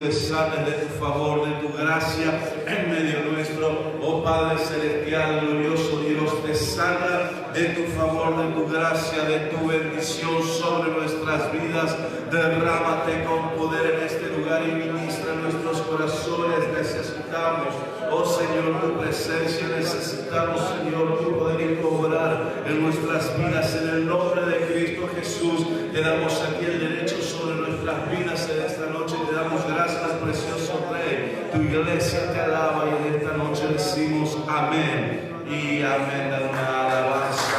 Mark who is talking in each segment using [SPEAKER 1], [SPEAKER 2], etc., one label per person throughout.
[SPEAKER 1] Sana de tu favor, de tu gracia en medio nuestro. Oh Padre celestial, glorioso Dios, desata de tu favor, de tu gracia, de tu bendición sobre nuestras vidas. Derrámate con poder en este lugar y ministra en nuestros corazones. Necesitamos, oh Señor, tu presencia. Necesitamos, Señor, tu poder y tu obrar en nuestras vidas. En el nombre de Cristo Jesús, te damos aquí el derecho sobre nuestras vidas en esta noche. Te damos gracias, precioso Rey. Tu iglesia te alaba y en esta noche decimos amén y amén. Dale una alabanza.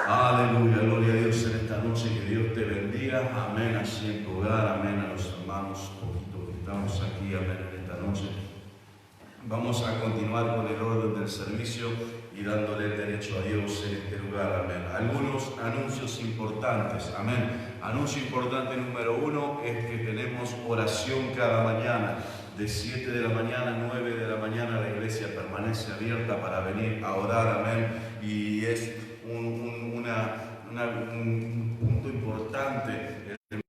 [SPEAKER 1] Aleluya, gloria a Dios en esta noche, que Dios te bendiga, amén, así en tu hogar, amén, a los hermanos poquitos que estamos aquí, amén, en esta noche. Vamos a continuar con el orden del servicio y dándole el derecho a Dios en este lugar, amén. Algunos anuncios importantes, amén. Anuncio importante número 1 es que tenemos oración cada mañana. De 7 de la mañana a 9 de la mañana la iglesia permanece abierta para venir a orar, amén. Y es un punto importante, el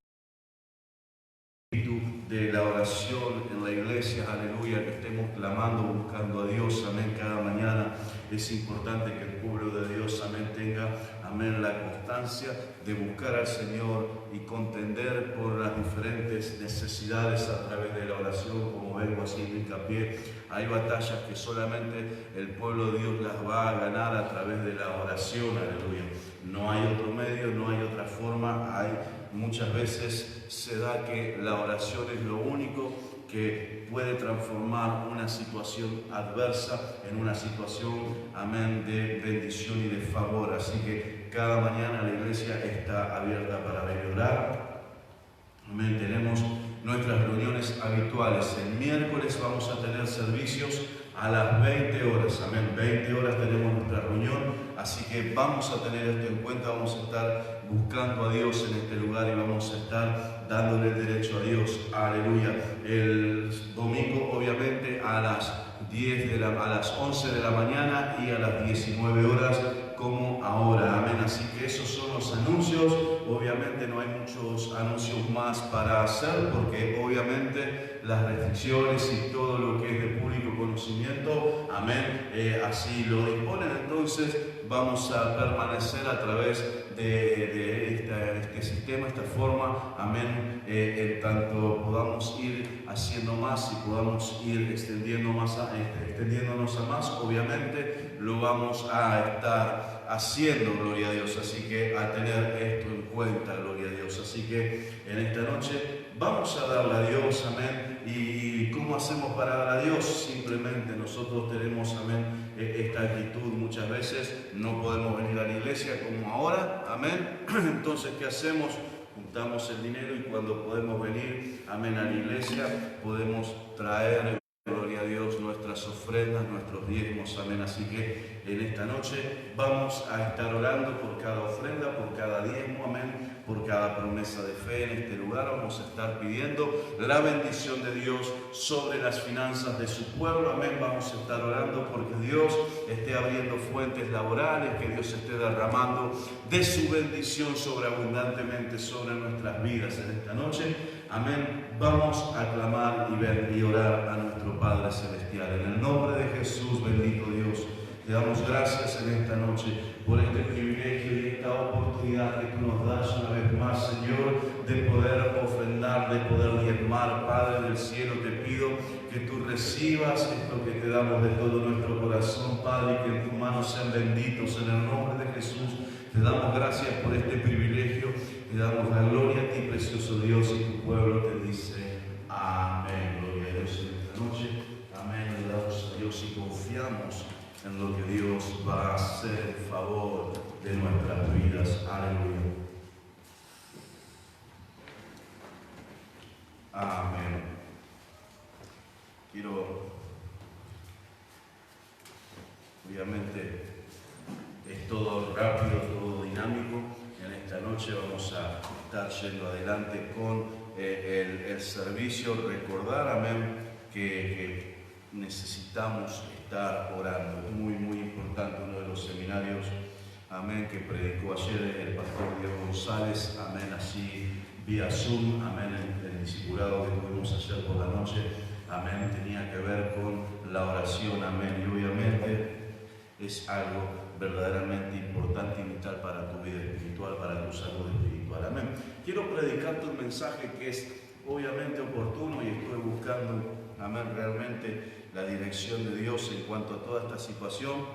[SPEAKER 1] espíritu de la oración en la iglesia, aleluya, que estemos clamando, buscando a Dios, amén, cada mañana. Es importante que el pueblo de Dios, amén, tenga, amén, la constancia de buscar al Señor y contender por las diferentes necesidades a través de la oración, como vengo haciendo hincapié. Hay batallas que solamente el pueblo de Dios las va a ganar a través de la oración, aleluya. No hay otro medio, no hay otra forma. Muchas veces se da que la oración es lo único que puede transformar una situación adversa en una situación, amén, de bendición y de favor. Así que cada mañana la iglesia está abierta para venir a orar. Amén. Tenemos nuestras reuniones habituales. El miércoles vamos a tener servicios a las 20 horas. Amén. 20 horas tenemos nuestra reunión. Así que vamos a tener esto en cuenta. Vamos a estar buscando a Dios en este lugar y vamos a estar dándole el derecho a Dios. Aleluya. El domingo, obviamente, a las 11 de la mañana y a las 19 horas, como ahora. Amén. Así que esos son los anuncios. Obviamente no hay muchos anuncios más para hacer porque obviamente las restricciones y todo lo que es de público conocimiento, amén, así lo disponen. Entonces vamos a permanecer a través de este sistema, esta forma, amén, tanto podamos ir haciendo más y podamos ir extendiéndonos a más, obviamente lo vamos a estar haciendo, gloria a Dios. Así que a tener esto en cuenta, gloria a Dios. Así que en esta noche vamos a darle a Dios, amén. ¿Y cómo hacemos para dar a Dios? Simplemente nosotros tenemos, amén, esta actitud muchas veces. No podemos venir a la iglesia como ahora, amén. Entonces, ¿qué hacemos? Juntamos el dinero y cuando podemos venir, amén, a la iglesia, podemos traer, gloria a Dios, nuestras ofrendas, nuestros diezmos, amén. Así que en esta noche vamos a estar orando por cada ofrenda, por cada diezmo, amén, por cada promesa de fe en este lugar. Vamos a estar pidiendo la bendición de Dios sobre las finanzas de su pueblo, amén. Vamos a estar orando porque Dios esté abriendo fuentes laborales, que Dios esté derramando de su bendición sobreabundantemente sobre nuestras vidas en esta noche, amén. Vamos a clamar y orar a nuestro Padre Celestial. En el nombre de Jesús, bendito Dios, te damos gracias en esta noche por este privilegio y esta oportunidad que tú nos das una vez más, Señor, de poder ofrendar, de poder diezmar. Padre del cielo, te pido que tú recibas esto que te damos de todo nuestro corazón, Padre, y que en tus manos sean benditos en el nombre de Jesús. Te damos gracias por este privilegio, te damos la gloria a ti, precioso Dios, y tu pueblo te dice amén. Gloria a Dios en esta noche, amén. Le damos a Dios y confiamos en lo que Dios va a hacer en favor de nuestras vidas. Aleluya. Amén. Quiero, obviamente, es todo rápido, todo dinámico. En esta noche vamos a estar yendo adelante con el servicio, recordar, amén, que necesitamos estar orando. Es muy, muy importante. Uno de los seminarios, amén, que predicó ayer el pastor Diego González, amén, así vía Zoom, amén, el discipulado que tuvimos ayer por la noche, amén, tenía que ver con la oración, amén, y obviamente es algo verdaderamente importante y vital para tu vida espiritual, para tu salud espiritual, amén. Quiero predicarte un mensaje que es obviamente oportuno y estoy buscando, amén, realmente la dirección de Dios en cuanto a toda esta situación,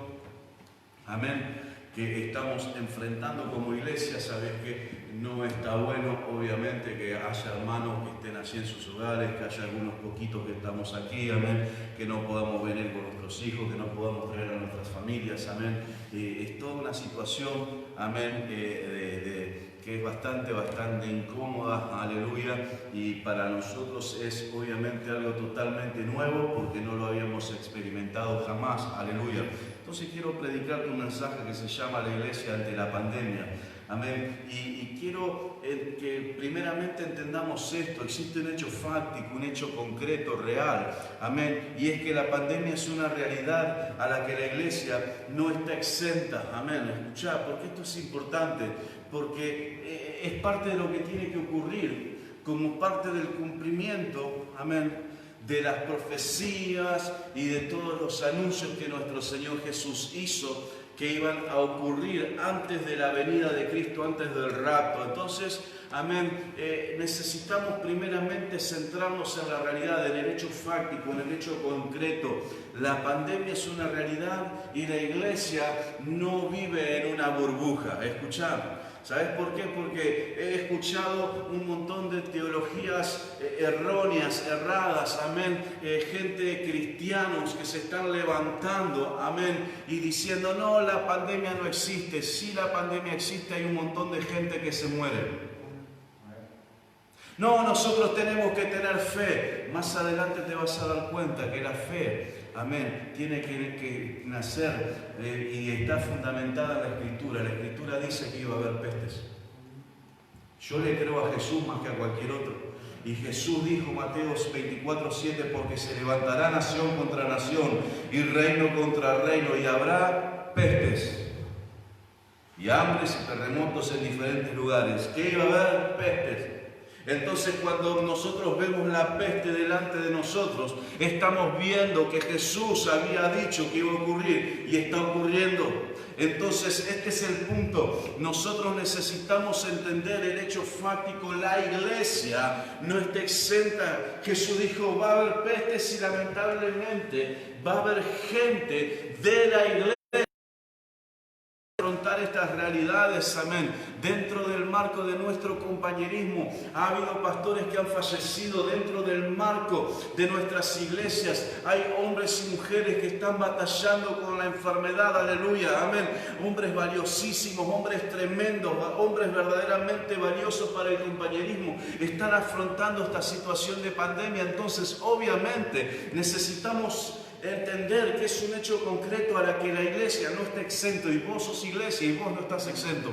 [SPEAKER 1] amén, que estamos enfrentando como iglesia. Sabes que no está bueno, obviamente, que haya hermanos que estén allí en sus hogares, que haya algunos poquitos que estamos aquí, amén, que no podamos venir con nuestros hijos, que no podamos traer a nuestras familias, amén. Es toda una situación, amén, que es bastante incómoda, aleluya, y para nosotros es obviamente algo totalmente nuevo porque no lo habíamos experimentado jamás, aleluya. Entonces quiero predicarte un mensaje que se llama La Iglesia ante la pandemia, amén, y quiero que primeramente entendamos esto. Existe un hecho fáctico, un hecho concreto, real, amén, y es que la pandemia es una realidad a la que la iglesia no está exenta, amén. Escuchá, porque esto es importante, porque es parte de lo que tiene que ocurrir, como parte del cumplimiento, amén, de las profecías y de todos los anuncios que nuestro Señor Jesús hizo, que iban a ocurrir antes de la venida de Cristo, antes del rapto. Entonces, amén, necesitamos primeramente centrarnos en la realidad, en el hecho fáctico, en el hecho concreto. La pandemia es una realidad y la iglesia no vive en una burbuja. Escuchad. ¿Sabes por qué? Porque he escuchado un montón de teologías erróneas, erradas, amén, gente, cristianos que se están levantando, amén, y diciendo, no, la pandemia no existe. Sí, la pandemia existe, hay un montón de gente que se muere. No, nosotros tenemos que tener fe. Más adelante te vas a dar cuenta que la fe, amén, tiene que nacer y está fundamentada en la Escritura. La Escritura dice que iba a haber pestes. Yo le creo a Jesús más que a cualquier otro. Y Jesús dijo, Mateo 24:7, porque se levantará nación contra nación y reino contra reino, y habrá pestes y hambres y terremotos en diferentes lugares. ¿Qué iba a haber? Pestes. Entonces, cuando nosotros vemos la peste delante de nosotros, estamos viendo que Jesús había dicho que iba a ocurrir y está ocurriendo. Entonces, este es el punto. Nosotros necesitamos entender el hecho fáctico. La iglesia no está exenta. Jesús dijo, va a haber pestes y lamentablemente va a haber gente de la iglesia afrontar estas realidades, amén. Dentro del marco de nuestro compañerismo ha habido pastores que han fallecido. Dentro del marco de nuestras iglesias hay hombres y mujeres que están batallando con la enfermedad, aleluya, amén. Hombres valiosísimos, hombres tremendos, hombres verdaderamente valiosos para el compañerismo, están afrontando esta situación de pandemia. Entonces, obviamente, necesitamos entender que es un hecho concreto a la que la iglesia no está exento, y vos sos iglesia y vos no estás exento.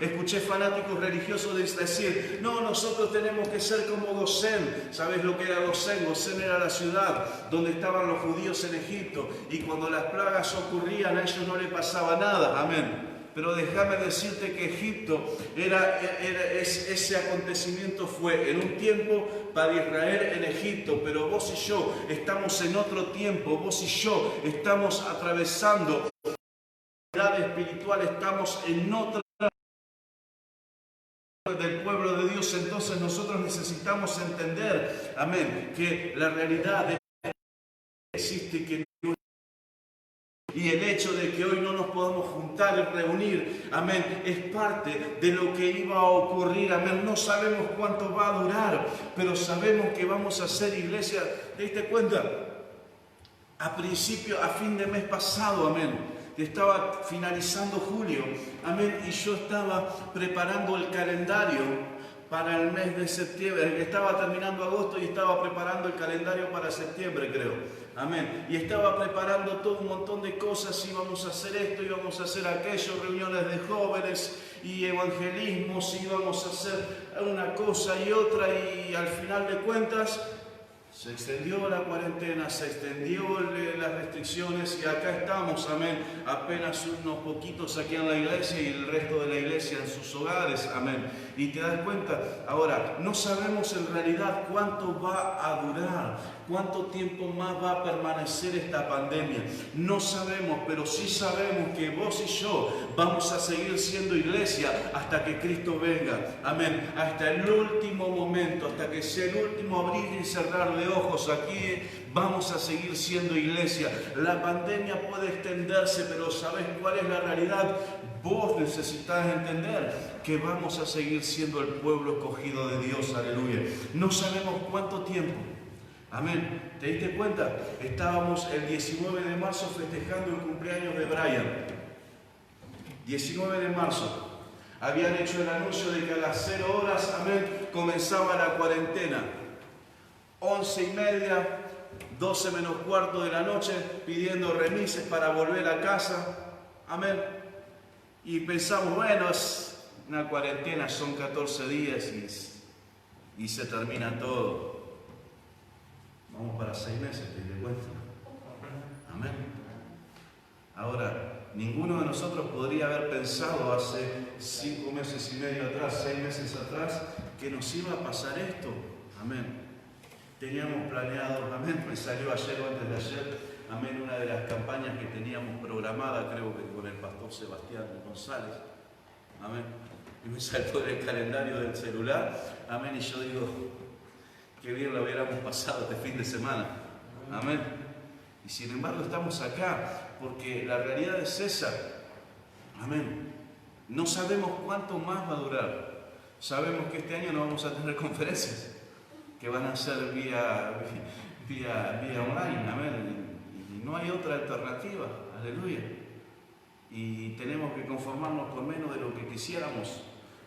[SPEAKER 1] Escuché fanáticos religiosos decir, no, nosotros tenemos que ser como Gosén. ¿Sabes lo que era Gosén? Gosén era la ciudad donde estaban los judíos en Egipto, y cuando las plagas ocurrían a ellos no les pasaba nada, amén. Pero déjame decirte que Egipto ese acontecimiento fue en un tiempo para Israel en Egipto, pero vos y yo estamos en otro tiempo. Vos y yo estamos atravesando la realidad espiritual, estamos en otra del pueblo de Dios. Entonces nosotros necesitamos entender, amén, que la realidad existe, que y el hecho de que hoy no nos podamos juntar y reunir, amén, es parte de lo que iba a ocurrir, amén. No sabemos cuánto va a durar, pero sabemos que vamos a ser iglesia. ¿Te diste cuenta? A fin de mes pasado, amén, estaba finalizando julio, amén, y yo estaba preparando el calendario para el mes de septiembre. Estaba terminando agosto y estaba preparando el calendario para septiembre, creo. Amén. Y estaba preparando todo un montón de cosas. Íbamos a hacer esto, íbamos a hacer aquello, reuniones de jóvenes y evangelismos, íbamos a hacer una cosa y otra, y al final de cuentas se extendió la cuarentena, se extendió las restricciones, y acá estamos, amén, apenas unos poquitos aquí en la iglesia y el resto de la iglesia en sus hogares, amén. Y te das cuenta, ahora, no sabemos en realidad cuánto va a durar, cuánto tiempo más va a permanecer esta pandemia. No sabemos, pero sí sabemos que vos y yo vamos a seguir siendo iglesia hasta que Cristo venga, amén, hasta el último momento, hasta que sea el último abrir y cerrar de ojos. Aquí vamos a seguir siendo iglesia. La pandemia puede extenderse, pero ¿sabes cuál es la realidad? Vos necesitas entender que vamos a seguir siendo el pueblo escogido de Dios, aleluya. No sabemos cuánto tiempo. Amén. ¿Te diste cuenta? Estábamos el 19 de marzo festejando el cumpleaños de Brian. 19 de marzo. Habían hecho el anuncio de que a las 0 horas, amén, comenzaba la cuarentena. 11:30, 12 menos cuarto de la noche, pidiendo remises para volver a casa. Amén. Y pensamos, bueno, es una cuarentena, son 14 días y se termina todo. Vamos para 6 meses, ¿te das cuenta? Amén. Ahora, ninguno de nosotros podría haber pensado hace 5 meses y medio atrás, 6 meses atrás, que nos iba a pasar esto. Amén. Teníamos planeado, amén, me salió ayer o antes de ayer, amén, una de las campañas que teníamos programada, creo que con el pastor Sebastián González, amén, y me salió del calendario del celular, amén, y yo digo, qué bien lo hubiéramos pasado este fin de semana, amén, y sin embargo estamos acá, porque la realidad es esa, amén, no sabemos cuánto más va a durar, sabemos que este año no vamos a tener conferencias, que van a ser vía online, amén, y no hay otra alternativa, aleluya, y tenemos que conformarnos con menos de lo que quisiéramos,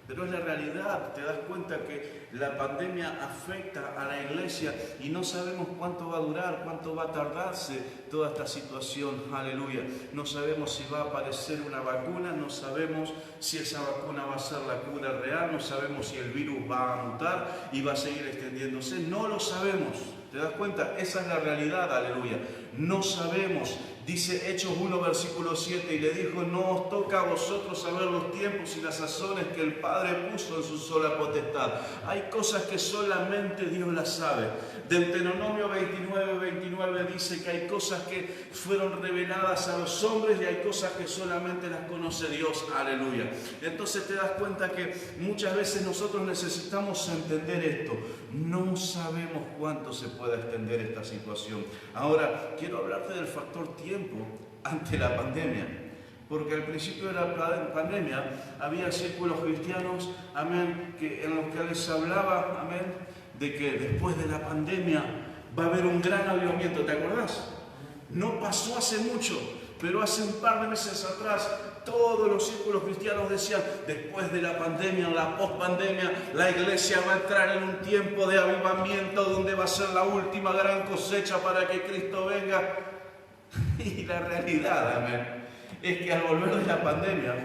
[SPEAKER 1] pero es la realidad. Te das cuenta que la pandemia afecta a la iglesia y no sabemos cuánto va a durar, cuánto va a tardarse toda esta situación, aleluya. No sabemos si va a aparecer una vacuna, no sabemos si esa vacuna va a ser la cura real, no sabemos si el virus va a mutar y va a seguir extendiéndose, no lo sabemos. ¿Te das cuenta? Esa es la realidad, aleluya. No sabemos. Dice Hechos 1, versículo 7, y le dijo, no os toca a vosotros saber los tiempos y las sazones que el Padre puso en su sola potestad. Hay cosas que solamente Dios las sabe. Deuteronomio 29 dice que hay cosas que fueron reveladas a los hombres y hay cosas que solamente las conoce Dios, aleluya. Entonces te das cuenta que muchas veces nosotros necesitamos entender esto. No sabemos cuánto se puede extender esta situación. Ahora, quiero hablarte del factor tiempo ante la pandemia, porque al principio de la pandemia había círculos cristianos, amén, en los que les hablaba, amén, de que después de la pandemia va a haber un gran avivamiento. ¿Te acordás? No pasó hace mucho, pero hace un par de meses atrás todos los círculos cristianos decían, después de la pandemia, en la pospandemia, la iglesia va a entrar en un tiempo de avivamiento donde va a ser la última gran cosecha para que Cristo venga. Y la realidad, amén, es que al volver de la pandemia,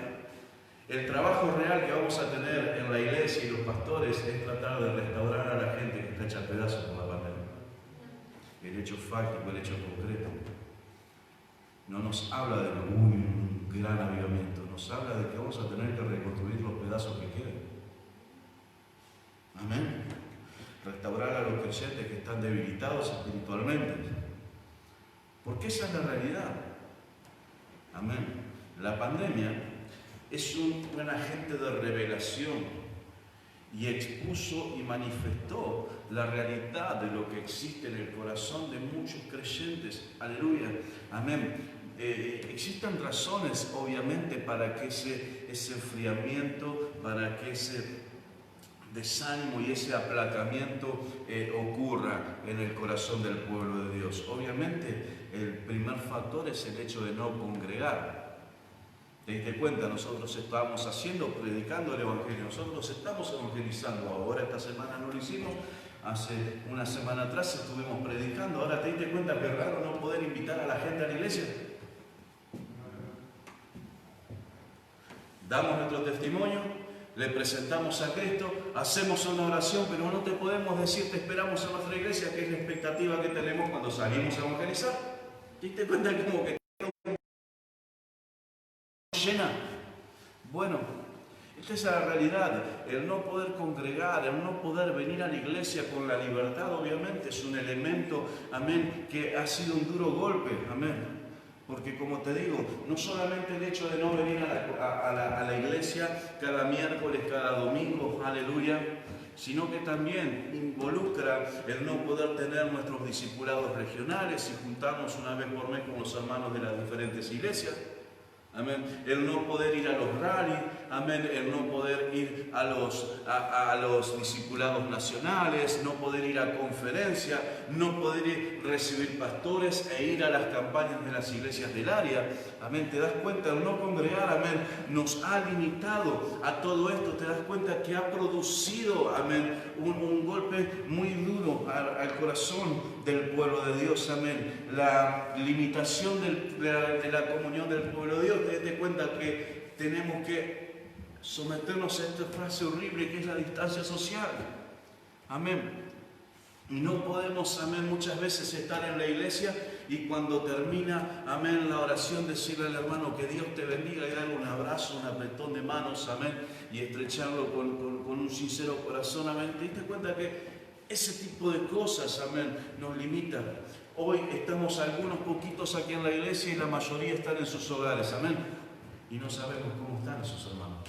[SPEAKER 1] el trabajo real que vamos a tener en la iglesia y los pastores es tratar de restaurar a la gente que está hecha a pedazos por la pandemia. El hecho fáctico, el hecho concreto, no nos habla de un gran avivamiento, nos habla de que vamos a tener que reconstruir los pedazos que queden. Amén. Restaurar a los creyentes que están debilitados espiritualmente. Porque esa es la realidad. Amén. La pandemia es un agente de revelación y expuso y manifestó la realidad de lo que existe en el corazón de muchos creyentes. Aleluya. Amén. Existen razones, obviamente, para que ese enfriamiento, para que ese desánimo y ese aplacamiento ocurra en el corazón del pueblo de Dios. Obviamente, el primer factor es el hecho de no congregar. ¿Te diste cuenta? Nosotros estábamos predicando el Evangelio, nosotros estamos evangelizando. Ahora esta semana no lo hicimos, hace una semana atrás estuvimos predicando. Ahora te diste cuenta que es raro no poder invitar a la gente a la iglesia. Damos nuestro testimonio, le presentamos a Cristo, hacemos una oración, pero no te podemos decir te esperamos en nuestra iglesia, que es la expectativa que tenemos cuando salimos a evangelizar. ¿Te diste cuenta como que llena? Bueno, esta es la realidad. El no poder congregar, el no poder venir a la iglesia con la libertad, obviamente, es un elemento, amén, que ha sido un duro golpe, amén. Porque como te digo, no solamente el hecho de no venir a la iglesia cada miércoles, cada domingo, aleluya, sino que también involucra el no poder tener nuestros discipulados regionales y juntarnos una vez por mes con los hermanos de las diferentes iglesias. Amén. El no poder ir a los rallies, amén. El no poder ir a los discipulados nacionales, no poder ir a conferencias, no poder recibir pastores e ir a las campañas de las iglesias del área. Amén. Te das cuenta, el no congregar, amén, nos ha limitado a todo esto. Te das cuenta que ha producido, amén, un golpe muy duro al corazón del pueblo de Dios, amén. La limitación de la comunión del pueblo de Dios. Te das cuenta que tenemos que someternos a esta frase horrible que es la distancia social. Amén. Y no podemos, amén, muchas veces estar en la iglesia y cuando termina, amén, la oración, decirle al hermano que Dios te bendiga y darle un abrazo, un apretón de manos, amén, y estrecharlo con un sincero corazón, amén. ¿Te diste cuenta que ese tipo de cosas, amén, nos limitan? Hoy estamos algunos poquitos aquí en la iglesia y la mayoría están en sus hogares, amén. Y no sabemos cómo están esos hermanos.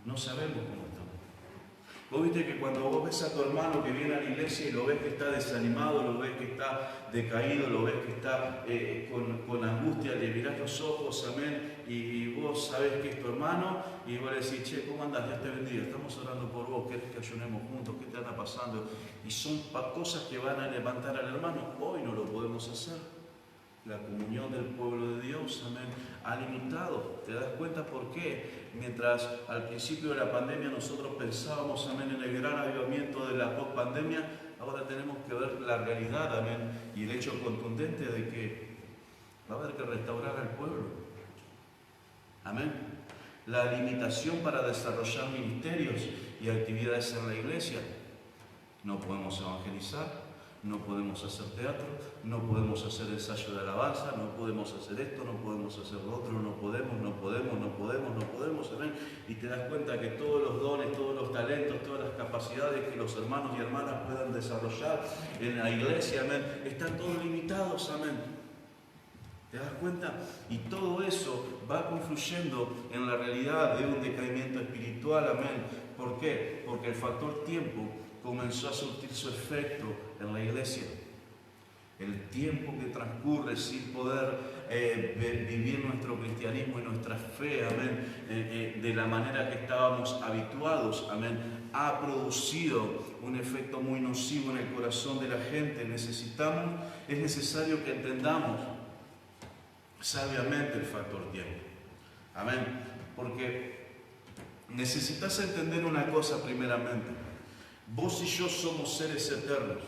[SPEAKER 1] No sabemos cómo están. Vos viste que cuando vos ves a tu hermano que viene a la iglesia y lo ves que está desanimado, lo ves que está decaído, lo ves que está con angustia, le mirás los ojos, amén, y vos sabés que es tu hermano, y vos le decís, che, ¿cómo andás? Dios te bendiga, estamos orando por vos, ¿querés que ayunemos juntos? ¿Qué te anda pasando? Y son cosas que van a levantar al hermano. Hoy no lo podemos hacer. La comunión del pueblo de Dios, amén, ha limitado. ¿Te das cuenta por qué? Mientras al principio de la pandemia nosotros pensábamos, amén, en el gran avivamiento de la post-pandemia, ahora tenemos que ver la realidad, amén, y el hecho contundente de que va a haber que restaurar al pueblo. Amén. La limitación para desarrollar ministerios y actividades en la iglesia. No podemos evangelizar. No podemos hacer teatro, no podemos hacer ensayo de alabanza, no podemos hacer esto, no podemos hacer lo otro, no podemos, amén. Y te das cuenta que todos los dones, todos los talentos, todas las capacidades que los hermanos y hermanas puedan desarrollar en la iglesia, amén, están todos limitados, amén. ¿Te das cuenta? Y todo eso va confluyendo en la realidad de un decaimiento espiritual, amén. ¿Por qué? Porque el factor tiempo comenzó a surtir su efecto en la iglesia. El tiempo que transcurre sin poder vivir nuestro cristianismo y nuestra fe, amén, de la manera que estábamos habituados, amén, ha producido un efecto muy nocivo en el corazón de la gente. Es necesario que entendamos sabiamente el factor tiempo. Amén. Porque necesitas entender una cosa primeramente. Vos y yo somos seres eternos.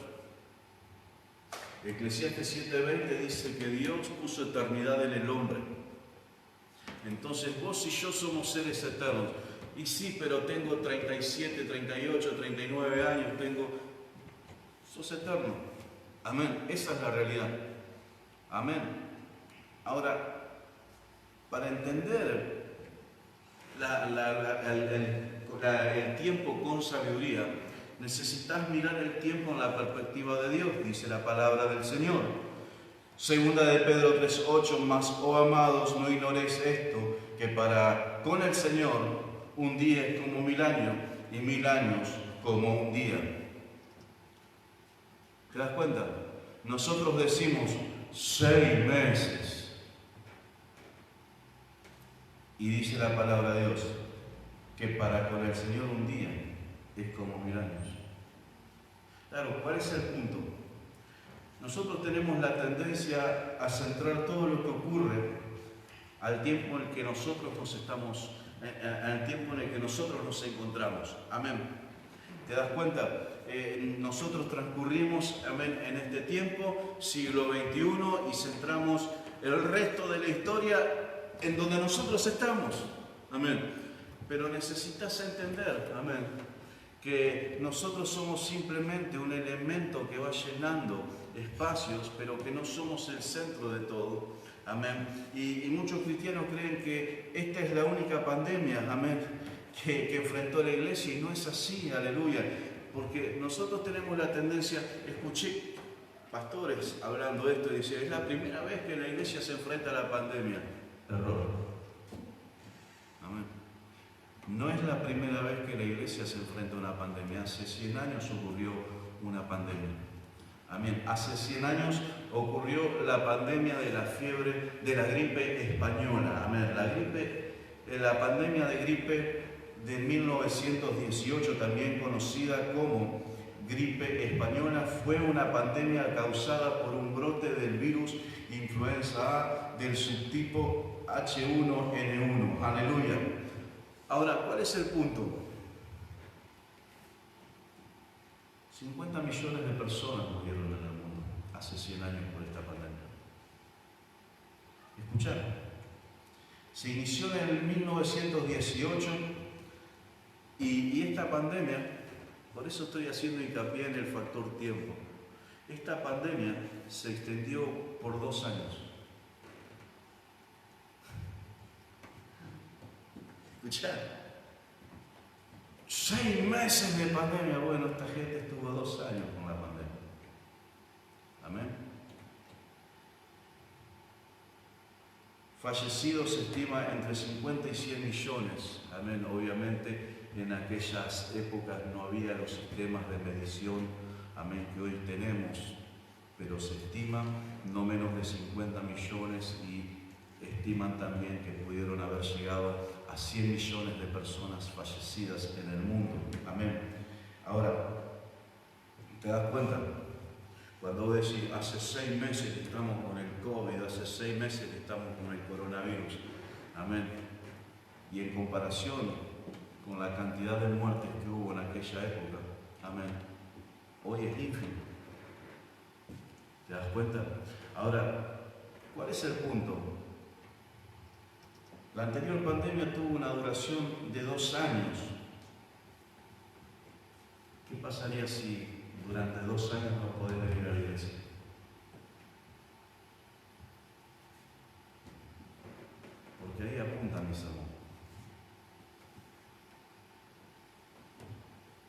[SPEAKER 1] Eclesiastes 7:20 dice que Dios puso eternidad en el hombre. Entonces vos y yo somos seres eternos. Y sí, pero tengo 37, 38, 39 años, sos eterno. Amén. Esa es la realidad. Amén. Ahora, para entender el tiempo con sabiduría, necesitas mirar el tiempo en la perspectiva de Dios, dice la palabra del Señor. Segunda de Pedro 3:8, mas, oh amados, no ignoréis esto, que con el Señor un día es como 1000 años y 1000 años como un día. ¿Te das cuenta? Nosotros decimos 6 meses. Y dice la palabra de Dios que con el Señor un día es como 1000 años. Claro, ¿cuál es el punto? Nosotros tenemos la tendencia a centrar todo lo que ocurre al tiempo en el que nosotros al tiempo en el que nosotros nos encontramos. Amén. ¿Te das cuenta? Nosotros transcurrimos, amén, en este tiempo, siglo XXI, y centramos el resto de la historia en donde nosotros estamos. Amén. Pero necesitas entender, amén, que nosotros somos simplemente un elemento que va llenando espacios, pero que no somos el centro de todo. Amén. Y muchos cristianos creen que esta es la única pandemia, amén, que enfrentó la iglesia, y no es así, aleluya. Porque nosotros tenemos la tendencia, escuché pastores hablando de esto y decían, es la primera vez que la iglesia se enfrenta a la pandemia. Error. Amén. No es la primera vez que la iglesia se enfrenta a una pandemia. Hace 100 años ocurrió una pandemia. Amén. Hace 100 años ocurrió la pandemia de la fiebre, de la gripe española. Amén. La pandemia de gripe de 1918, también conocida como gripe española, fue una pandemia causada por un brote del virus influenza A del subtipo H1N1. Aleluya. Ahora, ¿cuál es el punto? 50 millones de personas murieron en el mundo hace 100 años por esta pandemia. ¿Escucharon? Se inició en el 1918 y esta pandemia, por eso estoy haciendo hincapié en el factor tiempo, esta pandemia se extendió por 2 años. ¿Escucharon? 6 meses de pandemia. Bueno, esta gente estuvo 2 años con la pandemia. Amén. Fallecidos se estima entre 50 y 100 millones. Amén. Obviamente en aquellas épocas no había los sistemas de medición, amén, que hoy tenemos, pero se estima no menos de 50 millones y estiman también que pudieron haber llegado a 100 millones de personas fallecidas en el mundo. Amén. Ahora, ¿te das cuenta? Cuando vos decís, hace 6 meses que estamos con el COVID, hace 6 meses que estamos con el coronavirus. Amén. Y en comparación con la cantidad de muertes que hubo en aquella época, amén, hoy es ínfimo. ¿Te das cuenta? Ahora, ¿cuál es el punto? La anterior pandemia tuvo una duración de 2 años. ¿Qué pasaría si durante 2 años no podés venir a la iglesia? Porque ahí apunta mi sermón.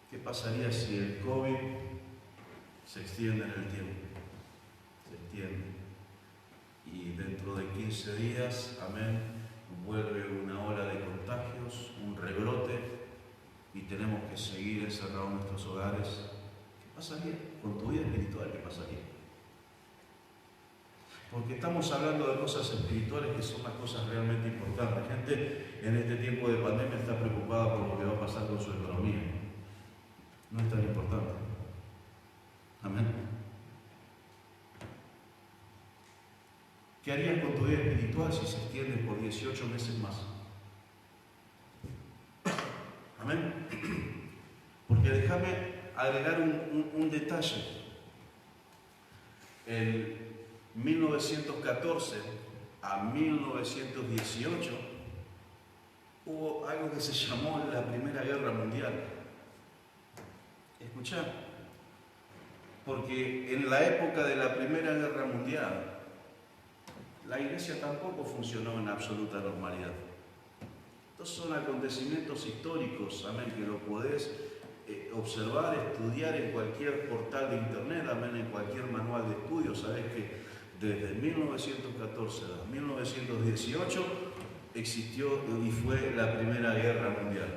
[SPEAKER 1] ¿Qué pasaría si el COVID se extiende en el tiempo? Se extiende. Y dentro de 15 días, amén, vuelve una ola de contagios, un rebrote, y tenemos que seguir encerrados en nuestros hogares. ¿Qué pasaría con tu vida espiritual? ¿Qué pasaría? Porque estamos hablando de cosas espirituales que son las cosas realmente importantes. La gente en este tiempo de pandemia está preocupada por lo que va a pasar con su economía. No es tan importante. Amén. ¿Qué harías con tu vida espiritual si se extiende por 18 meses más? Amén. Porque déjame agregar un detalle. En 1914 a 1918 hubo algo que se llamó la Primera Guerra Mundial. Escuchá, porque en la época de la Primera Guerra Mundial la iglesia tampoco funcionó en absoluta normalidad. Estos son acontecimientos históricos, amén, que lo podés observar, estudiar en cualquier portal de internet, amén, en cualquier manual de estudio. Sabés que desde 1914 a 1918 existió y fue la Primera Guerra Mundial.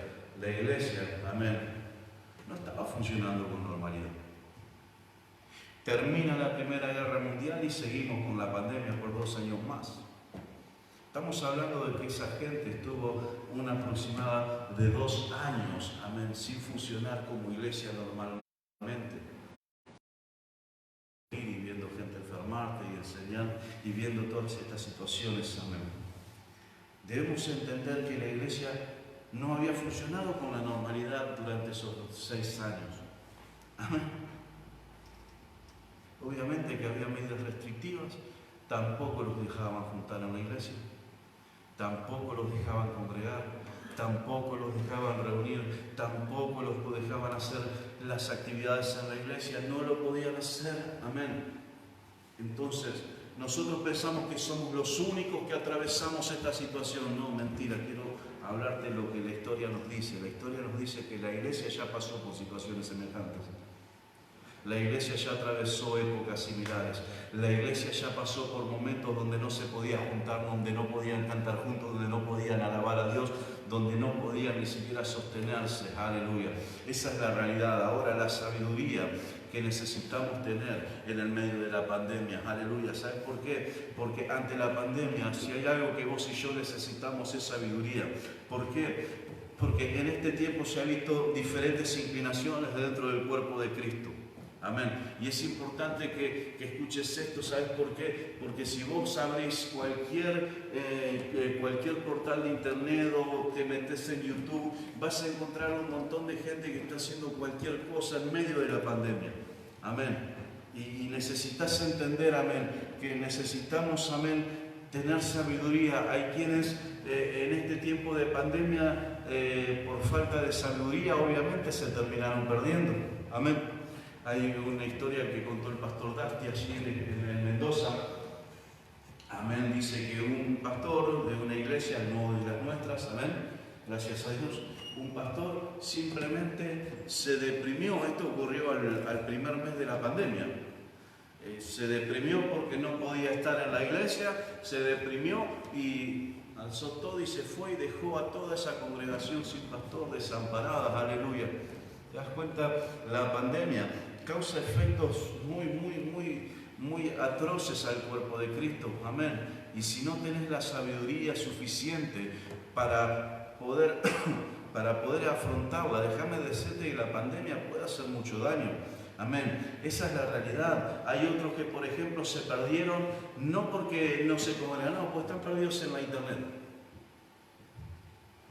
[SPEAKER 1] La iglesia, amén, no estaba funcionando con normalidad. Termina la Primera Guerra Mundial y seguimos con la pandemia por 2 años más. Estamos hablando de que esa gente estuvo una aproximada de 2 años, amén, sin funcionar como iglesia normalmente. Y viendo gente enfermarse y enseñar y viendo todas estas situaciones, amén. Debemos entender que la iglesia no había funcionado con la normalidad durante esos 6 años. Amén. Obviamente que había medidas restrictivas, tampoco los dejaban juntar a una iglesia, tampoco los dejaban congregar, tampoco los dejaban reunir, tampoco los dejaban hacer las actividades en la iglesia, no lo podían hacer. Amén. Entonces, nosotros pensamos que somos los únicos que atravesamos esta situación. No, mentira, quiero hablarte de lo que la historia nos dice. La historia nos dice que la iglesia ya pasó por situaciones semejantes. La iglesia ya atravesó épocas similares. La iglesia ya pasó por momentos donde no se podía juntar, donde no podían cantar juntos, donde no podían alabar a Dios, donde no podían ni siquiera sostenerse. Aleluya. Esa es la realidad. Ahora la sabiduría que necesitamos tener en el medio de la pandemia. Aleluya. ¿Sabes por qué? Porque ante la pandemia, si hay algo que vos y yo necesitamos es sabiduría. ¿Por qué? Porque en este tiempo se han visto diferentes inclinaciones dentro del cuerpo de Cristo. Amén. Y es importante que escuches esto. ¿Sabes por qué? Porque si vos abrís cualquier portal de internet o te metes en YouTube, vas a encontrar un montón de gente que está haciendo cualquier cosa en medio de la pandemia. Amén. Y necesitas entender, amén, que necesitamos, amén, tener sabiduría. Hay quienes en este tiempo de pandemia, por falta de sabiduría, obviamente se terminaron perdiendo. Amén. Hay una historia que contó el pastor Dasti allí en Mendoza. Amén. Dice que un pastor de una iglesia, no de las nuestras, amén, gracias a Dios, un pastor simplemente se deprimió. Esto ocurrió al primer mes de la pandemia. Se deprimió porque no podía estar en la iglesia, se deprimió y alzó todo y se fue y dejó a toda esa congregación sin pastor, desamparada. Aleluya. ¿Te das cuenta? La pandemia causa efectos muy atroces al cuerpo de Cristo. Amén. Y si no tenés la sabiduría suficiente para poder afrontarla, déjame decirte que la pandemia puede hacer mucho daño. Amén. Esa es la realidad. Hay otros que, por ejemplo, se perdieron no porque no se congregan, no, pues están perdidos en la internet.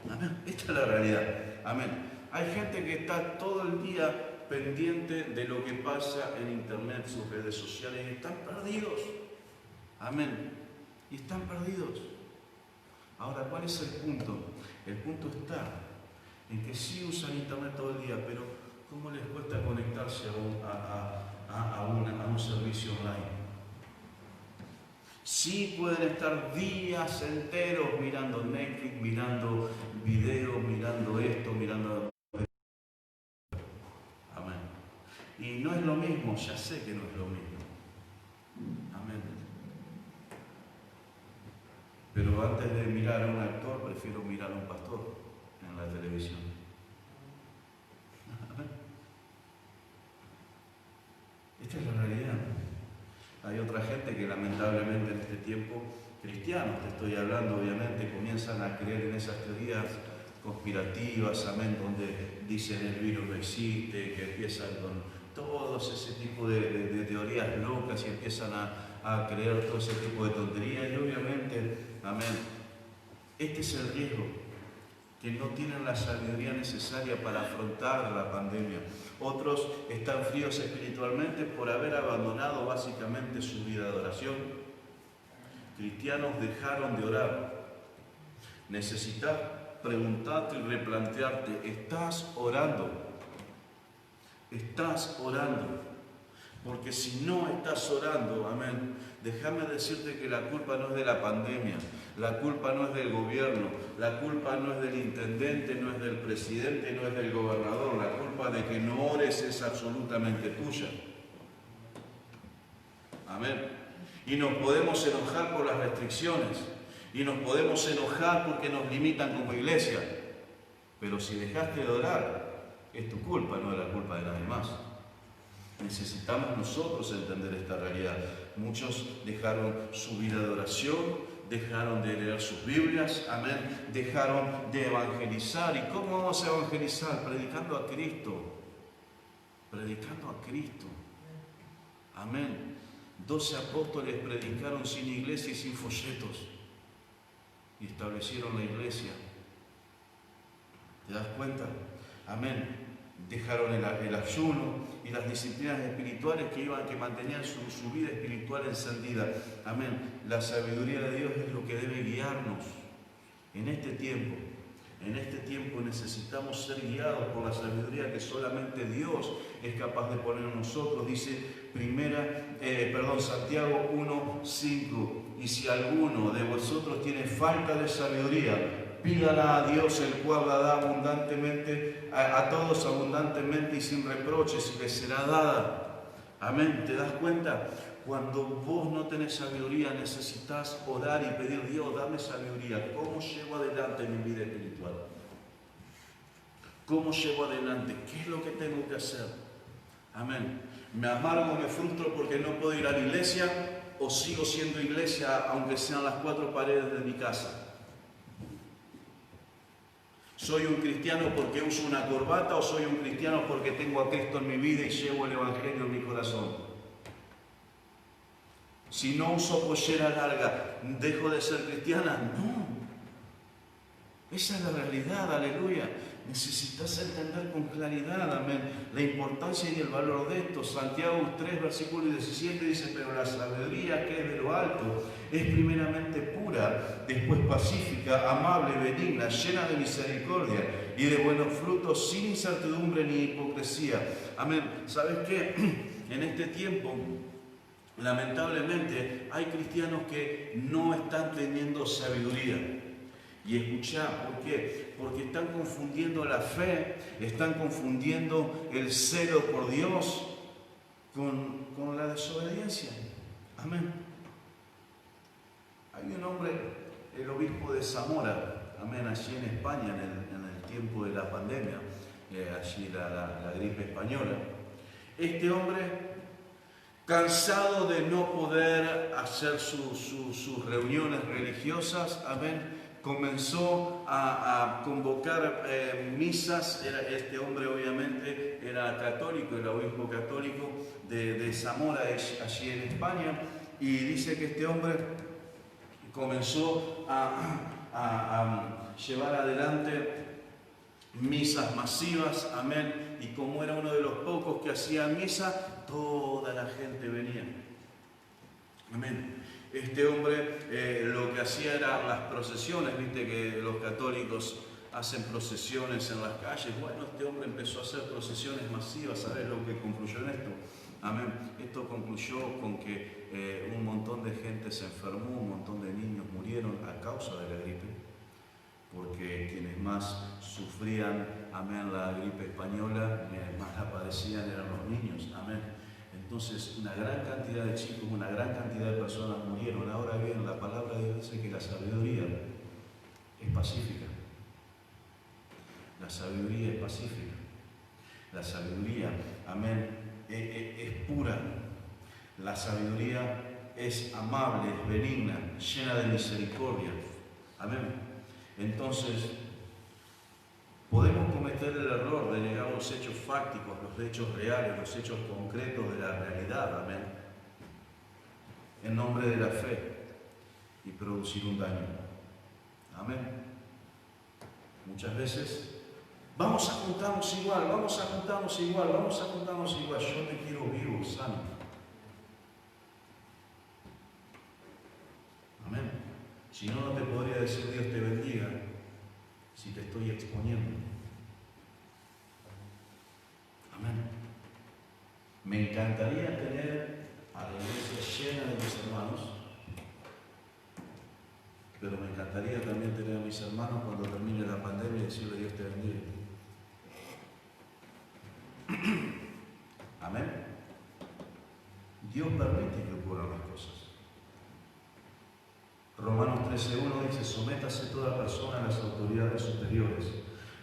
[SPEAKER 1] Amén. Esta es la realidad. Amén. Hay gente que está todo el día pendiente de lo que pasa en internet, sus redes sociales, y están perdidos. Amén. Y están perdidos. Ahora, ¿cuál es el punto? El punto está en que sí usan internet todo el día, pero ¿cómo les cuesta conectarse a un servicio online? Sí pueden estar días enteros mirando Netflix, mirando videos, mirando esto, mirando... Amén. Y no es lo mismo, ya sé que no es lo mismo. Amén. Pero antes de mirar a un actor, prefiero mirar a un pastor en la televisión. Amén. Esta es la realidad. Hay otra gente que lamentablemente en este tiempo, cristianos te estoy hablando, obviamente, comienzan a creer en esas teorías conspirativas, amén, donde dicen el virus no existe, que empiezan con todos ese tipo de teorías locas y empiezan a creer todo ese tipo de tonterías. Y obviamente, amén, este es el riesgo, que no tienen la sabiduría necesaria para afrontar la pandemia. Otros están fríos espiritualmente por haber abandonado básicamente su vida de oración. Cristianos dejaron de orar. Necesitas preguntarte y replantearte, ¿estás orando? ¿Estás orando? Porque si no estás orando, amén, déjame decirte que la culpa no es de la pandemia, la culpa no es del gobierno, la culpa no es del intendente, no es del presidente, no es del gobernador, la culpa de que no ores es absolutamente tuya. Amén. Y nos podemos enojar por las restricciones, y nos podemos enojar porque nos limitan como iglesia, pero si dejaste de orar, es tu culpa, no es la culpa de nadie más. Necesitamos nosotros entender esta realidad. Muchos dejaron su vida de oración, dejaron de leer sus Biblias, amén, dejaron de evangelizar. ¿Y cómo vamos a evangelizar? Predicando a Cristo. Predicando a Cristo. Amén. 12 apóstoles predicaron sin iglesia y sin folletos. y establecieron la iglesia. ¿Te das cuenta? Amén. Dejaron el ayuno y las disciplinas espirituales que mantenían su vida espiritual encendida. Amén. La sabiduría de Dios es lo que debe guiarnos en este tiempo. En este tiempo necesitamos ser guiados por la sabiduría que solamente Dios es capaz de poner en nosotros. Dice Santiago 1:5. Y si alguno de vosotros tiene falta de sabiduría, pídala a Dios, el cual la da abundantemente, a todos abundantemente y sin reproches, y les será dada. Amén. ¿Te das cuenta? Cuando vos no tenés sabiduría, necesitas orar y pedir: Dios, dame sabiduría. ¿Cómo llevo adelante mi vida espiritual? ¿Cómo llevo adelante? ¿Qué es lo que tengo que hacer? Amén. ¿Me amargo, me frustro porque no puedo ir a la iglesia? ¿O sigo siendo iglesia aunque sean las 4 paredes de mi casa? ¿Soy un cristiano porque uso una corbata o soy un cristiano porque tengo a Cristo en mi vida y llevo el Evangelio en mi corazón? Si no uso pollera larga, ¿dejo de ser cristiana? No. Esa es la realidad, aleluya. Necesitas entender con claridad, amén, la importancia y el valor de esto. Santiago 3, versículo 17 dice: pero la sabiduría que es de lo alto es primeramente pura, después pacífica, amable, benigna, llena de misericordia y de buenos frutos, sin incertidumbre ni hipocresía. Amén. ¿Sabes qué? En este tiempo, lamentablemente, hay cristianos que no están teniendo sabiduría. Y escuchá, ¿por qué? Porque están confundiendo la fe, están confundiendo el celo por Dios con la desobediencia. Amén. Hay un hombre, el obispo de Zamora, amén, allí en España, en el tiempo de la pandemia, allí la gripe española. Este hombre, cansado de no poder hacer sus reuniones religiosas, amén, comenzó a convocar misas. Este hombre obviamente era católico, era obispo católico de Zamora, allí en España, y dice que este hombre comenzó a llevar adelante misas masivas, amén, y como era uno de los pocos que hacía misa, toda la gente venía, amén. Este hombre lo que hacía eran las procesiones, viste que los católicos hacen procesiones en las calles. Bueno, este hombre empezó a hacer procesiones masivas. ¿Sabes lo que concluyó en esto? Amén. Esto concluyó con que un montón de gente se enfermó, un montón de niños murieron a causa de la gripe, porque quienes más sufrían, amén, la gripe española, más la padecían eran los niños, amén. Entonces, una gran cantidad de chicos, una gran cantidad de personas murieron. Ahora bien, la palabra de Dios dice que la sabiduría es pacífica. La sabiduría es pacífica. La sabiduría, amén, es pura. La sabiduría es amable, es benigna, llena de misericordia. Amén. Entonces, podemos cometer el error de negar los hechos fácticos, los hechos reales, los hechos concretos de la realidad, amén, en nombre de la fe, y producir un daño. Amén. Muchas veces vamos a juntarnos igual, vamos a juntarnos igual, vamos a juntarnos igual. Yo te quiero vivo, sano. Amén. Si no, no te podría decir Dios te bendiga si te estoy exponiendo. Amén. Me encantaría tener a la iglesia llena de mis hermanos, pero me encantaría también tener a mis hermanos cuando termine la pandemia y decirle Dios te bendiga. Amén. Dios permite que ocurran las cosas. Romanos 13:1 dice: sométase toda persona a las autoridades superiores,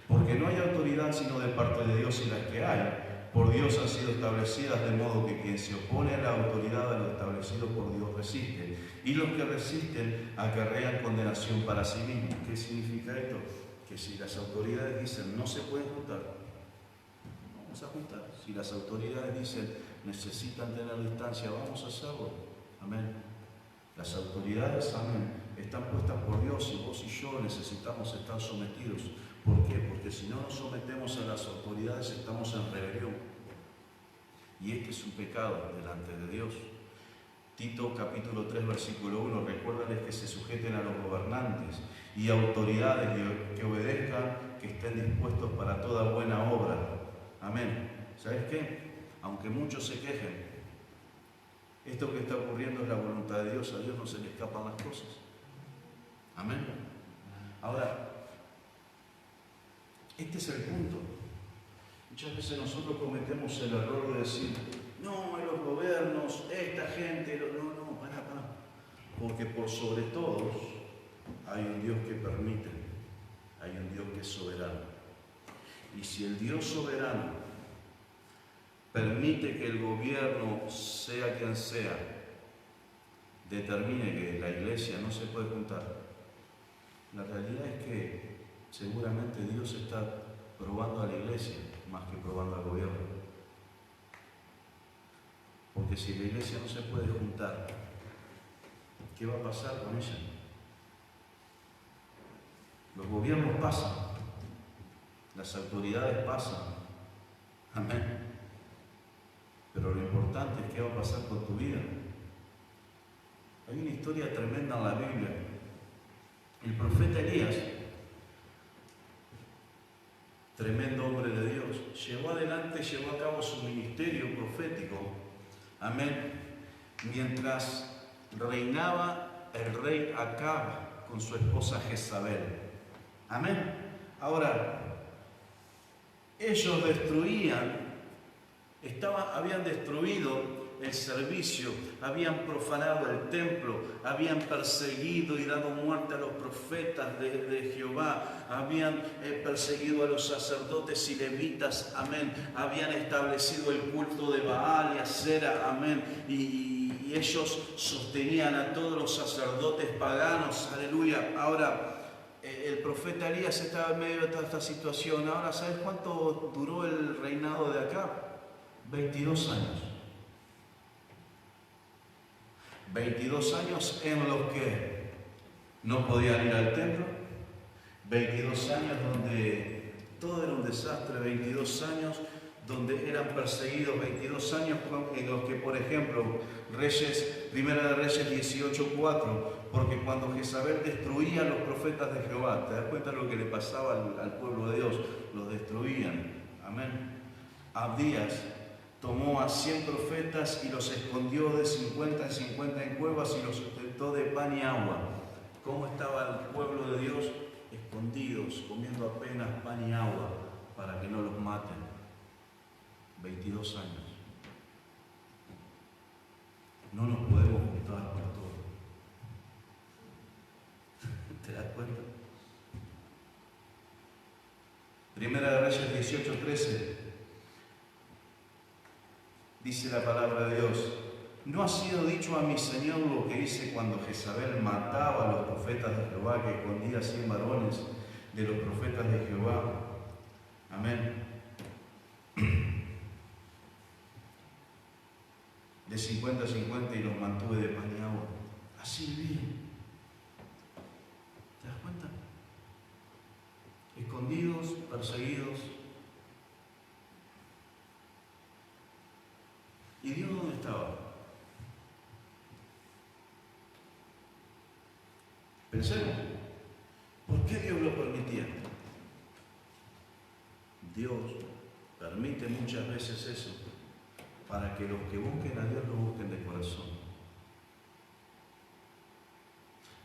[SPEAKER 1] porque no hay autoridad sino de parte de Dios, y las que hay por Dios han sido establecidas, de modo que quien se opone a la autoridad a lo establecido por Dios resiste, y los que resisten acarrean condenación para sí mismos. ¿Qué significa esto? Que si las autoridades dicen no se pueden juntar, vamos a juntar. Si las autoridades dicen necesitan tener distancia, vamos a hacerlo. Amén. Las autoridades, amén, están puestas por Dios y vos y yo necesitamos estar sometidos. ¿Por qué? Porque si no nos sometemos a las autoridades estamos en rebelión. Y este es un pecado delante de Dios. Tito capítulo 3 versículo 1, recuérdales que se sujeten a los gobernantes y autoridades que obedezcan, que estén dispuestos para toda buena obra. Amén. ¿Sabes qué? Aunque muchos se quejen, esto que está ocurriendo es la voluntad de Dios, a Dios no se le escapan las cosas. Amén. Ahora, este es el punto. Muchas veces nosotros cometemos el error de decir, no, los gobiernos, esta gente, no, para. Porque por sobre todos hay un Dios que permite, hay un Dios que es soberano. Y si el Dios soberano permite que el gobierno, sea quien sea, determine que la iglesia no se puede juntar, la realidad es que seguramente Dios está probando a la iglesia más que probando al gobierno. Porque si la iglesia no se puede juntar, ¿qué va a pasar con ella? Los gobiernos pasan, las autoridades pasan, amén. Pero lo importante es qué va a pasar con tu vida. Hay una historia tremenda en la Biblia. El profeta Elías, tremendo hombre de Dios, llevó a cabo su ministerio profético, amén, mientras reinaba el rey Acab con su esposa Jezabel, amén. Ahora, ellos habían destruido el servicio, habían profanado el templo, habían perseguido y dado muerte a los profetas de Jehová, habían perseguido a los sacerdotes y levitas, amén, habían establecido el culto de Baal y Asera, amén, y ellos sostenían a todos los sacerdotes paganos, aleluya. Ahora, el profeta Elías estaba en medio de toda esta situación. Ahora, ¿sabes cuánto duró el reinado de Acab? 22 años. 22 años en los que no podían ir al templo, 22 años donde todo era un desastre, 22 años donde eran perseguidos, 22 años en los que, por ejemplo, Primera de Reyes 18:4, porque cuando Jezabel destruía a los profetas de Jehová, ¿te das cuenta de lo que le pasaba al pueblo de Dios? Los destruían, amén. Abdías tomó a 100 profetas y los escondió de 50 en 50 en cuevas y los sustentó de pan y agua. ¿Cómo estaba el pueblo de Dios? Escondidos, comiendo apenas pan y agua para que no los maten. 22 años. No nos podemos juntar para todo. ¿Te das cuenta? Primera de Reyes 18:13 dice la palabra de Dios: ¿no ha sido dicho a mi Señor lo que hice cuando Jezabel mataba a los profetas de Jehová, que escondía 100 varones de los profetas de Jehová? Amén. De 50 a 50 y los mantuve de pan y agua. Así viví. ¿Te das cuenta? Escondidos, perseguidos. ¿Y Dios dónde estaba? Pensemos, ¿por qué Dios lo permitía? Dios permite muchas veces eso para que los que busquen a Dios lo busquen de corazón.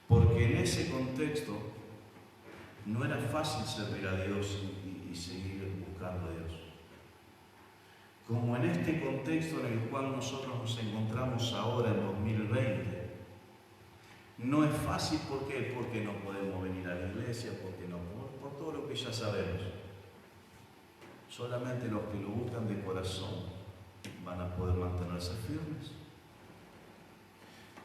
[SPEAKER 1] Porque en ese contexto no era fácil servir a Dios y seguir buscando a Dios. Como en este contexto en el cual nosotros nos encontramos ahora en 2020, no es fácil. ¿Por qué? Porque no podemos venir a la iglesia, porque no, por todo lo que ya sabemos. Solamente los que lo buscan de corazón van a poder mantenerse firmes.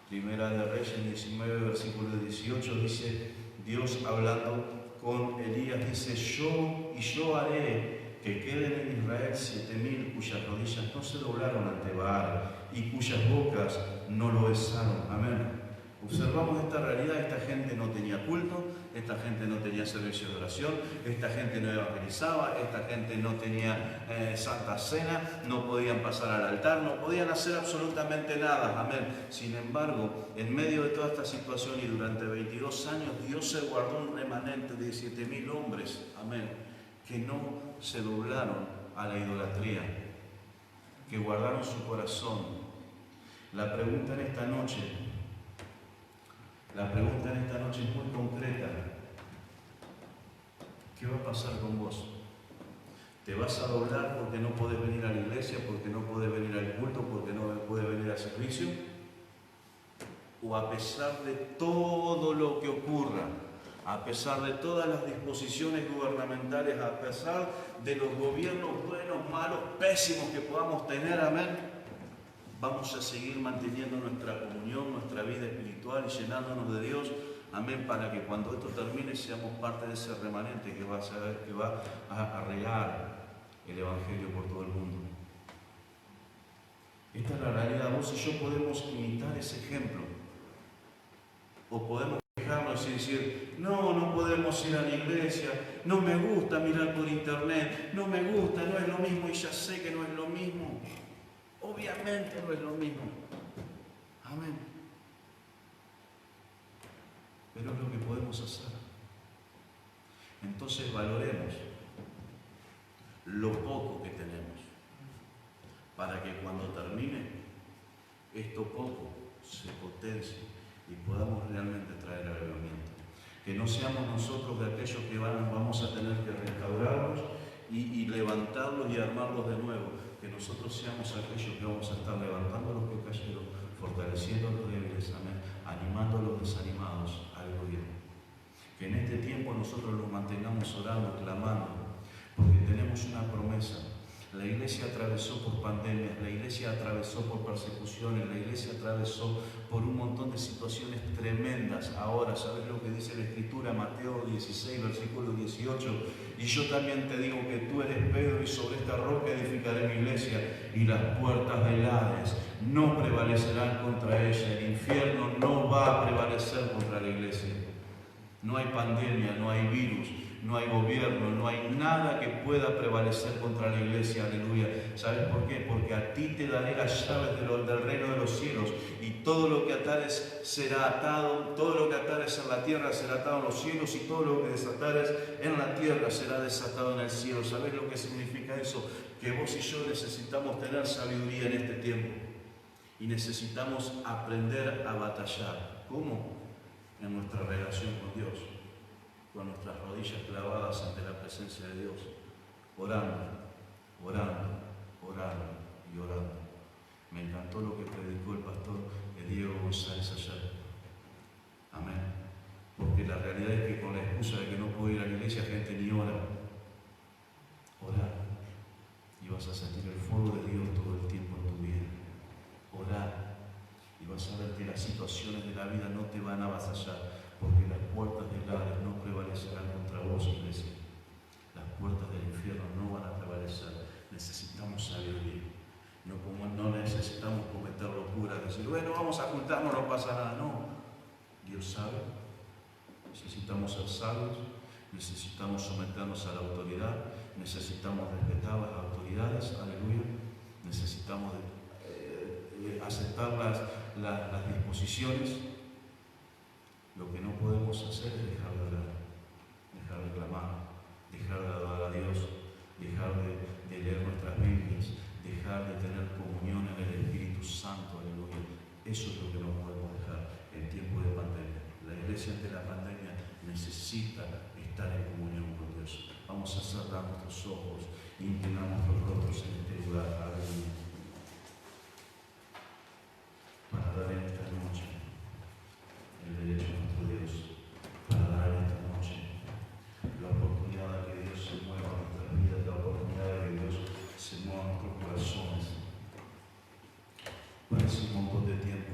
[SPEAKER 1] Primera de Reyes 19, versículo 18, dice Dios hablando con Elías, dice: yo haré que queden en Israel 7,000 cuyas rodillas no se doblaron ante Baal y cuyas bocas no lo besaron. Amén. Observamos esta realidad, esta gente no tenía culto, esta gente no tenía servicio de oración, esta gente no evangelizaba, esta gente no tenía santa cena, no podían pasar al altar, no podían hacer absolutamente nada, amén. Sin embargo, en medio de toda esta situación y durante 22 años, Dios se guardó un remanente de 17.000 hombres, amén, que no se doblaron a la idolatría, que guardaron su corazón. La pregunta en esta noche es muy concreta. ¿Qué va a pasar con vos? ¿Te vas a doblar porque no podés venir a la iglesia, porque no podés venir al culto, porque no podés venir al servicio? ¿O a pesar de todo lo que ocurra, a pesar de todas las disposiciones gubernamentales, a pesar de los gobiernos buenos, malos, pésimos que podamos tener, amén, vamos a seguir manteniendo nuestra comunión, nuestra vida espiritual y llenándonos de Dios, amén, para que cuando esto termine seamos parte de ese remanente que va a regar el Evangelio por todo el mundo? Esta es la realidad. Vos y yo podemos imitar ese ejemplo, o podemos quejarnos y decir, no podemos ir a la iglesia, no me gusta mirar por internet, no me gusta, no es lo mismo, y ya sé que no es lo mismo. Obviamente no es lo mismo. Amén. Pero es lo que podemos hacer. Entonces valoremos lo poco que tenemos, para que cuando termine, esto poco se potencie y podamos realmente traer avivamiento. Que no seamos nosotros de aquellos que vamos a tener que restaurarlos y levantarlos y armarlos de nuevo. Que nosotros seamos aquellos que vamos a estar levantando a los que cayeron, fortaleciendo a los débiles, amén, animando a los desanimados al bien. Que en este tiempo nosotros nos mantengamos orando, clamando, porque tenemos una promesa. La iglesia atravesó por pandemias, la iglesia atravesó por persecuciones, la iglesia atravesó por un montón de situaciones tremendas. Ahora, ¿sabes lo que dice la Escritura? Mateo 16, versículo 18. Y yo también te digo que tú eres Pedro, y sobre esta roca edificaré mi iglesia, y las puertas del Hades no prevalecerán contra ella. El infierno no va a prevalecer contra la iglesia. No hay pandemia, no hay virus, no hay gobierno, no hay nada que pueda prevalecer contra la iglesia, aleluya. ¿Sabes por qué? Porque a ti te daré las llaves del reino de los cielos, y todo lo que atares será atado, todo lo que atares en la tierra será atado en los cielos, y todo lo que desatares en la tierra será desatado en el cielo. ¿Sabes lo que significa eso? Que vos y yo necesitamos tener sabiduría en este tiempo, y necesitamos aprender a batallar. ¿Cómo? En nuestra relación con Dios, con nuestras rodillas clavadas ante la presencia de Dios, orando, orando, orando y orando. Me encantó lo que predicó el pastor Diego González ayer. Amén. Porque la realidad es que con la excusa de que no puedo ir a la iglesia, gente ni ora. Orar. Y vas a sentir el fuego de Dios todo el tiempo en tu vida. Orar. Y vas a ver que las situaciones de la vida no te van a avasallar, porque las puertas del Hades no prevalecerán contra vos, iglesia. Las puertas del infierno no van a prevalecer. Necesitamos sabiduría. No necesitamos cometer locuras, decir, bueno, vamos a juntarnos, no pasa nada. No, Dios sabe. Necesitamos ser sabios, necesitamos someternos a la autoridad, necesitamos respetar a las autoridades, aleluya. Necesitamos aceptar las disposiciones. Lo que no podemos hacer es dejar de orar, dejar de clamar, dejar de adorar a Dios, dejar de leer nuestras Biblias, dejar de tener comunión en el Espíritu Santo, aleluya. Eso es lo que no podemos dejar en tiempo de pandemia. La iglesia ante la pandemia necesita estar en comunión con Dios. Vamos a cerrar nuestros ojos e inclinar nuestros rostros en este lugar, aleluya, para dar en esta noche el derecho a nuestro Dios, para dar en esta noche la oportunidad de que Dios se mueva en nuestras vidas, la oportunidad de que Dios se mueva en nuestros corazones. Parece un montón de tiempo,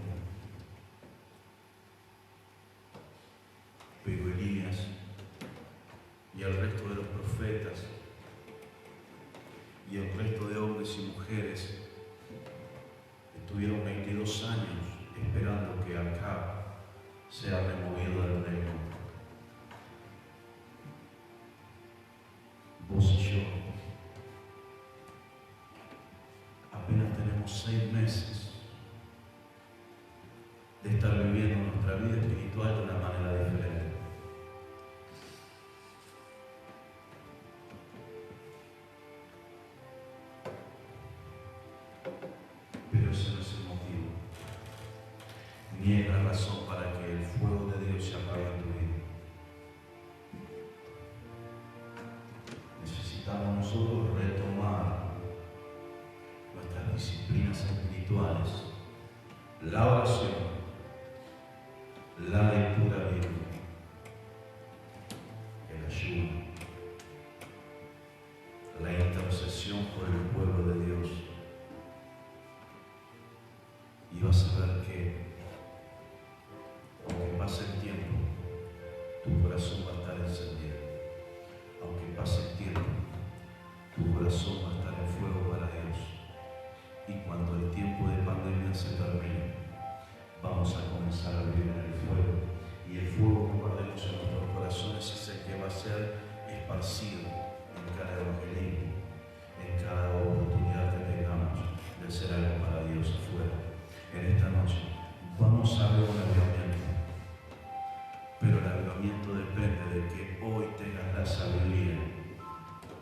[SPEAKER 1] pero Elías y el resto de los profetas y el resto de hombres y mujeres estuvieron 22 años esperando que Acab sea removido del reino. Vos y yo apenas tenemos 6 meses de estar viviendo nuestra vida espiritual de una manera diferente. Pero ese no es el motivo, ni es la razón para que el fuego de Dios se apague en tu vida. Necesitamos nosotros retomar nuestras disciplinas espirituales, la oración, la lectura bíblica, el ayuno, la intercesión por el pueblo de Dios. Y vas a ver que, aunque pase el tiempo, tu corazón va a estar encendido. Aunque pase el tiempo, tu corazón va a estar en fuego para Dios. Y cuando el tiempo de pandemia se termine, vamos a comenzar a vivir en el fuego. Y el fuego que guardemos en nuestros corazones es el que va a ser esparcido en cada evangelismo, en cada oportunidad que tengamos de hacer algo para Dios afuera. En esta noche vamos a ver un avivamiento, pero el avivamiento depende de que hoy tengas la sabiduría,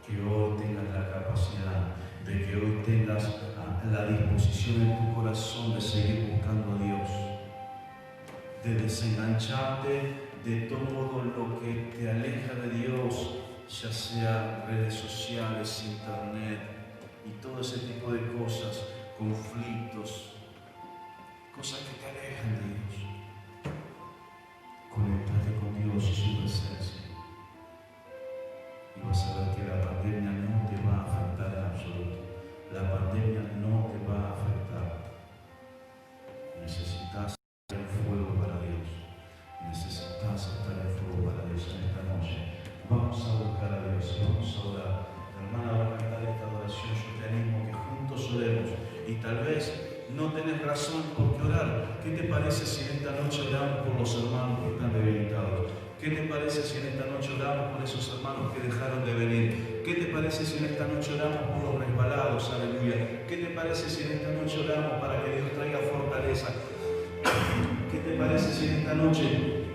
[SPEAKER 1] que hoy tengas la capacidad, de que hoy tengas la disposición en tu corazón de seguir buscando a Dios, de desengancharte de todo lo que te aleja de Dios, ya sea redes sociales, internet y todo ese tipo de cosas, conflictos, cosas que te alejan de Dios. Conéctate con Dios y su presencia y vas a ver que la pandemia no te va a afectar en absoluto. La pandemia no te va a afectar. Necesitas estar en fuego para Dios. Necesitas estar en fuego para Dios en esta noche. Vamos a buscar a Dios, vamos a orar. La hermana va a cantar esta adoración. Yo te animo que juntos oremos. Y tal vez no tenés razón por qué orar. ¿Qué te parece si en esta noche oramos por los hermanos que están debilitados? ¿Qué te parece si en esta noche oramos por esos hermanos que dejaron de venir? ¿Qué te parece si en esta noche oramos por los resbalados? Aleluya. ¿Qué te parece si en esta noche oramos para que Dios traiga fortaleza? ¿Qué te parece si en esta noche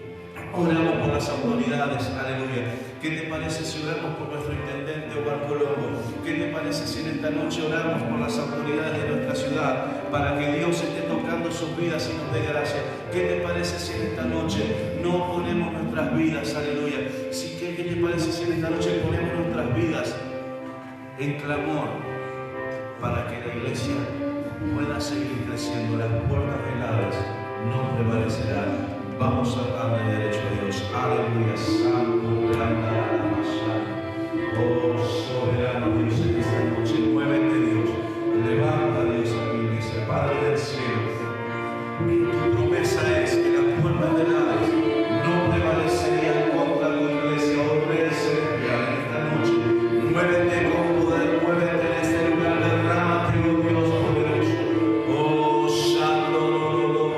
[SPEAKER 1] oramos por las autoridades? Aleluya. ¿Qué te parece si oramos por nuestro intendente Omar Colombo? ¿Qué te parece si en esta noche oramos por las autoridades de nuestra ciudad para que Dios esté tocando sus vidas y nos dé gracia? ¿Qué te parece si en esta noche no ponemos nuestras vidas, aleluya? ¿Qué te parece si en esta noche ponemos nuestras vidas en clamor para que la iglesia pueda seguir creciendo? Las puertas del Hades no prevalecerán. Vamos a darle derecho a Dios. Aleluya, santo, grande, oh soberano Dios, en esta noche muévete Dios, levanta Dios a tu iglesia, Padre del cielo. Tu promesa es que las puertas del Hades no prevalecerían contra tu iglesia, oh Rey celestial. En esta noche muévete con poder, muévete en este lugar, derrámate, oh Dios poderoso, oh santo. Aleluya.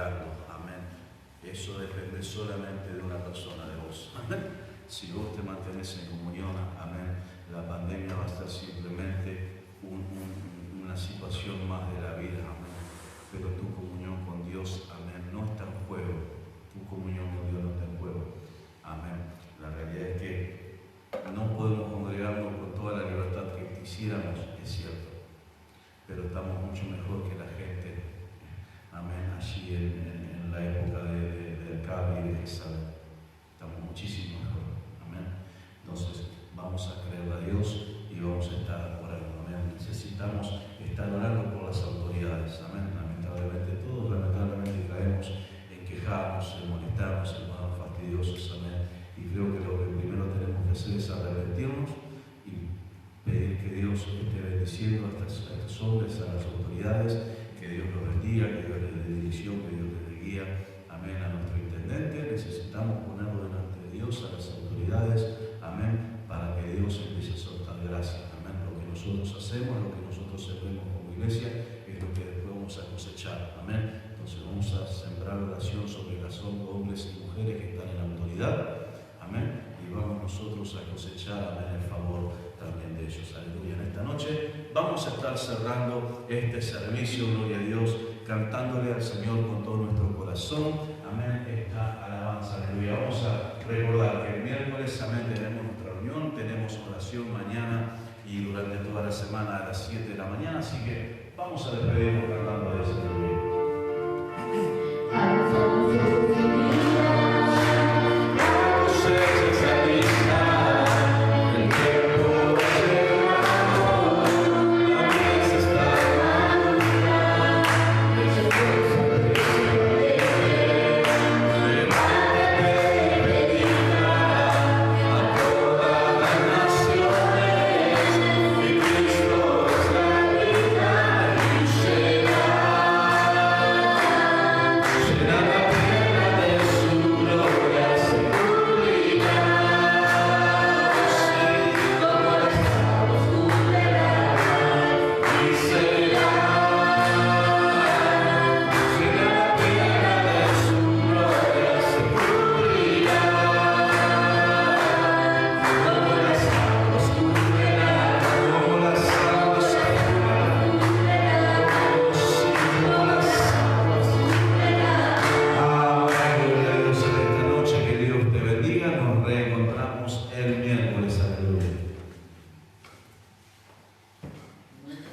[SPEAKER 1] congregando. Amén. Eso depende solamente de una persona, de vos. Amén. Si vos te mantenés en comunión, amén, la pandemia va a ser simplemente una situación más de la vida, amén. Pero tu comunión con Dios, amén, no está en juego. Tu comunión con Dios no está en juego. Amén. La realidad es que no podemos congregarnos con toda la libertad que quisiéramos, es cierto. Pero estamos mucho mejor que la gente, amén, allí en la época del cable y de Jezabel. Estamos muchísimo mejor. Amén. Entonces, vamos a creer a Dios y vamos a estar orando. Amén. Necesitamos estar orando por las autoridades. Amén. Lamentablemente, todos caemos en quejarnos, en molestarnos, en ponernos fastidiosos. Amén. Y creo que lo que primero tenemos que hacer es arrepentirnos y pedir que Dios esté bendiciendo a estos hombres, a las autoridades, que Dios los bendiga, que Dios les dé dirección, que Dios les dé guía. Amén. A nuestro intendente necesitamos ponerlo delante de Dios, a las autoridades, amén, para que Dios empiece a soltar gracia. Amén. Lo que nosotros hacemos, lo que nosotros sembremos como iglesia, es lo que después vamos a cosechar. Amén. Entonces vamos a sembrar oración sobre los hombres y mujeres que están en la autoridad. Amén. Y vamos nosotros a cosechar, amén, el favor también de ellos. Aleluya. En esta noche vamos a estar cerrando este servicio, gloria a Dios, cantándole al Señor con todo nuestro corazón. Amén, esta alabanza, aleluya. Vamos a recordar que el miércoles, amén, tenemos nuestra reunión, tenemos oración mañana y durante toda la semana a las 7 de la mañana, así que vamos a despedirnos cantando.